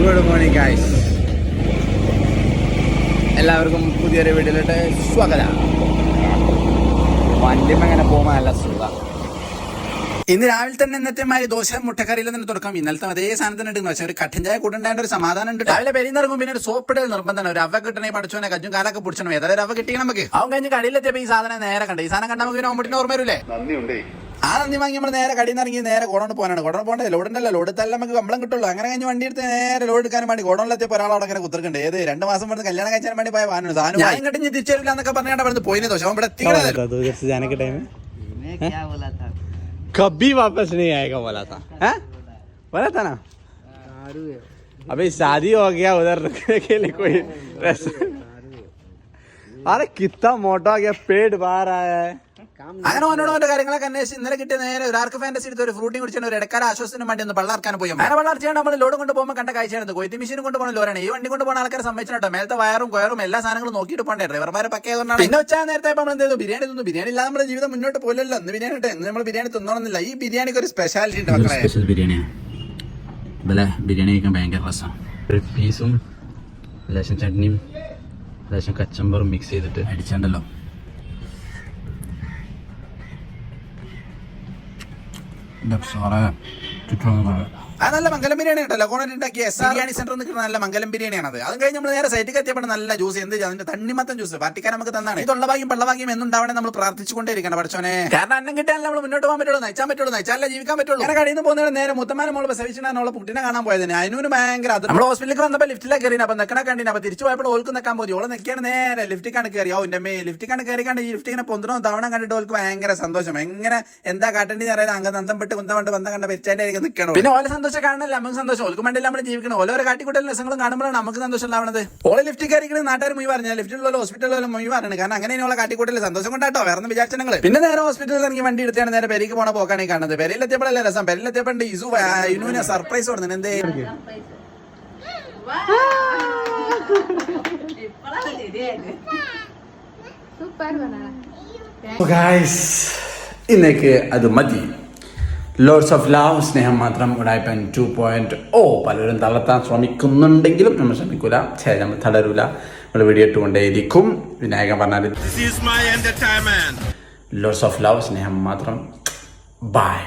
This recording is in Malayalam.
ഗുഡ് മോർണിംഗ് ഗൈസ്, എല്ലാവർക്കും പുതിയൊരു വീഡിയോയിലോട്ട് സ്വാഗതം. വണ്ടിയും അങ്ങനെ പോകുമ്പോൾ നല്ല സുഖം. ഇന്ന് രാവിലെ തന്നെ ഇന്നത്തെ മാതിരി ദോശ മുട്ടക്കറിയിൽ തന്നെ തുടക്കം. ഇന്നലത്തെ അതേ സാധനത്തിന് ഉണ്ട്. പക്ഷെ ഒരു കട്ടൻ ചായ കൂട്ടുണ്ടായ ഒരു സമാധാനം ഉണ്ട്. രാവിലെ പെരിന്നിറങ്ങും. പിന്നെ ഒരു സോപ്പിടൽ നിർബന്ധമാണ്. ഒരു അവ കിട്ടണേ പഠിച്ചോനെ കജ്ജും കാലൊക്കെ പിടിച്ചണം. ഏതായാലും അവ കിട്ടി നമുക്ക്. അവൻ കഴിഞ്ഞ് കടയിലെത്തിയപ്പോൾ ഈ സാധനം നേരെ കണ്ടു. ഈ സാധനം കണ്ടാൽ നമുക്ക് പിന്നെ ഓമ്പട്ടിന് ഓർമ്മ വരൂലേ? ആ നന്ദി വാങ്ങി നമ്മൾ നേരെ കടയിൽ നിന്ന് ഇറങ്ങി നേരെ ഗോഡൗൺ പോകാനാണ്. ഗോഡൗൺ പോകേണ്ടത് ലോഡ് ഉണ്ടല്ലോ, ലോഡ് എടുത്താലും നമുക്ക് കമ്പളം കിട്ടുള്ളൂ. അങ്ങനെ കഴിഞ്ഞ് വണ്ടി എടുത്ത് നേരെ ലോഡ് എടുക്കാൻ വേണ്ടി ഗോഡൗണിലെത്തിയപ്പോൾ ഒരാൾ അവിടെ അങ്ങനെ കുത്തിർക്കുന്നുണ്ട്. ഏത് 2 മാസം വന്ന് കല്യാണം കഴിച്ചാൻ വേണ്ടി പോയ വാഹനം സാധനം ഞാൻ ഇങ്ങോട്ട് തിരിച്ചില്ല എന്നൊക്കെ പറഞ്ഞാൽ അവിടെ പോയിന്. ദോശ ഇവിടെ कभी वापस नहीं आएगा बोला था, हैं? बोला था ना. अभी शादी हो गया, उधर रुकने के लिए कोई अरे कितना मोटा हो गया, पेट बाहर आया है. അങ്ങനെ ഓനോട് ഓരോ കാര്യങ്ങളൊക്കെ അന്വേഷിച്ച് ഇന്നലെ കിട്ടിയ നേരെ ഒരു ആർക്ക് ഫാന്റസി എടുത്ത് ഒരു ഫ്രൂട്ടിങ് കുടിച്ചാൽ ഒരു ഇടക്കാല ആശ്വാസത്തിന് വേണ്ടി ഒന്ന് പള്ളർക്കാൻ പോയി. അങ്ങനെ പള്ളർച്ചയാണ് നമ്മൾ ലോഡ് കൊണ്ട് പോകുമ്പോൾ കണ്ട കാഴ്ചയാണ്. കൊയ്ത്ത് മെഷീൻ കൊണ്ട് പോകുന്ന ലോറാണ്. ഈ വണ്ടി കൊണ്ട് പോകുന്ന ആൾക്കാരെ സമ്മതിച്ചിട്ടോ. മേലത്തെ വയറും കൊയറും എല്ലാ സാധനങ്ങളും നോക്കിയിട്ട് പോകണ്ടേ. ഡ്രൈവർമാരെ പക്കയായതുകൊണ്ടാണ്. പിന്നെ വെച്ചാൽ നേരത്തെ നമ്മൾ എന്ത് ചെയ്തു, ബിരിയാണി തിന്നു. ബിരിയാണി ഇല്ലാതെ നമ്മുടെ ജീവിതം മുന്നോട്ട് പോലല്ലോ. ഇന്ന് ബിരിയാണി ഇട്ട് ഇന്ന് നമ്മൾ ബിരിയാണി തിന്നണമെന്നില്ല. ഈ ബിരിയാണിക്ക് ഒരു സ്പെഷ്യാലിറ്റി ഉണ്ട് മക്കളെ. സ്പെഷ്യൽ ബിരിയാണിയാണ്. ബിരിയാണി കഴിക്കാൻ ഭയങ്കര രസമാണ്. ഒരു പീസും ലേശം ചട്നിയും ലേശം കച്ചമ്പറും മിക്സ് ചെയ്തിട്ട് അടിച്ചാണ്ടല്ലോ. അത് നല്ല മംഗലം ബിരിയാണി ഉണ്ടല്ലോ. കോണറ്റ് ഉണ്ടാക്കിയ ബിരിയാണി സെന്റർ നിൽക്കുന്ന നല്ല മംഗലം ബിരിയാണിയാണ്. അത് കഴിഞ്ഞ് നമ്മൾ നേരെ സൈറ്റിൽ എത്തിയപ്പോൾ നല്ല ജ്യൂസ്, എന്ത് അതിന്റെ തണ്ണിമത്തൻ ജ്യൂസ് പാർട്ടിക്കാൻ നമുക്ക് തന്നാണ്. ഇതുള്ള ഭാഗ്യം പള്ളഭാഗ്യം എന്നുണ്ടാവണേ നമ്മൾ പ്രാർത്ഥിച്ചുകൊണ്ടേയിരിക്കണം പഠിച്ചോനെ. കാരണം അന്നം കിട്ടിയാൽ നമ്മൾ മുന്നോട്ട് പോകാൻ പറ്റുള്ളൂ, നയിച്ചാൻ പറ്റുള്ളൂ, നയിച്ചാലേ ജീവിക്കാൻ പറ്റുള്ളൂ. അങ്ങനെ കടയിൽ നിന്ന് പോകുന്നവരെ നേരെ മുത്തമാനെ മോള് പ്രസവിച്ചിട്ടാണ് കുട്ടിനെ കാണാൻ പോയതിന്. അതിനൊരു ഭയങ്കര അത് നമ്മൾ ഹോസ്പിറ്റലിൽ വന്നപ്പോൾ ലിഫ്റ്റിലേക്ക് കയറി. അപ്പൊ നിൽക്കണ കണ്ടിന്. അപ്പൊ തിരിച്ചു പോയപ്പോൾ ഓൾക്ക് നിൽക്കാൻ പോയി. ഓളെ നിൽക്കുകയാണ് നേരെ ലിഫ്റ്റിക്കാണ് കയറി. ഓ എന്റെ ലിഫ്റ്റിക്കാണ് കയറിക്കാണ്ട് ഈ ലിഫ്റ്റിങ്ങനെ പൊന്തണം തവണ കണ്ടിട്ട് ഓൾക്ക് ഭയങ്കര സന്തോഷം. എങ്ങനെ എന്താ കാട്ടേണ്ടി അറിയാതെ അങ്ങ് നന്തം പെട്ട് കുന്തം ബന്ധം കണ്ട വെച്ചാൻ്റെ നിൽക്കണം. പിന്നെ ഓലെ സന്തോഷം കാണണല്ലേ നമുക്ക് സന്തോഷം. ഓൾക്ക് വേണ്ടി നമ്മൾ ജീവിക്കണം. ഓരോ കാട്ടിക്കൂട്ടൽ രസങ്ങളും കാണുമ്പോഴാണ് നമുക്ക് സന്തോഷം ഉണ്ടാവുന്നത്. ഓളെ ലിഫ്റ്റിൽ കയറിക്കുന്ന നാട്ടുകാർ മുയി പറഞ്ഞാൽ ലിഫ്റ്റിലുള്ള ഹോസ്പിറ്റലിലും മുയി പറഞ്ഞു. കാരണം അങ്ങനെ ഓളെ കാട്ടിക്കൂട്ടൽ സന്തോഷം കൊണ്ടാട്ടോ, വേറെ ഒന്നും വിചാരിച്ചങ്ങൾ. പിന്നെ നേരെ ഹോസ്പിറ്റലിൽ ഇറങ്ങി വണ്ടി എടുത്താണ് നേരെ പെരിക്ക് പോണ പോക്കാണ് ഈ കാണുന്നത്. പെരയിലെത്തിയപ്പോഴല്ലേ രസം. പെരയിലെത്തിയപ്പോൾ ഇനുവിനെ സർപ്രൈസ് കൊടുക്കുന്നത്. എന്തേ ഇന്നേക്ക് അത് മതി. ലോഡ്സ് ഓഫ് ലവ്, സ്നേഹം മാത്രം. ഉടായിപ്പൻ 2.0 പലരും തളർത്താൻ ശ്രമിക്കുന്നുണ്ടെങ്കിലും നമ്മൾ ശ്രമിക്കൂല, നമ്മൾ തളരൂല. നമ്മൾ വീഡിയോ ഇട്ടുകൊണ്ടേയിരിക്കും. വിനായകൻ പറഞ്ഞാൽ ലോഡ്സ് ഓഫ് ലവ്, സ്നേഹം മാത്രം. ബൈ.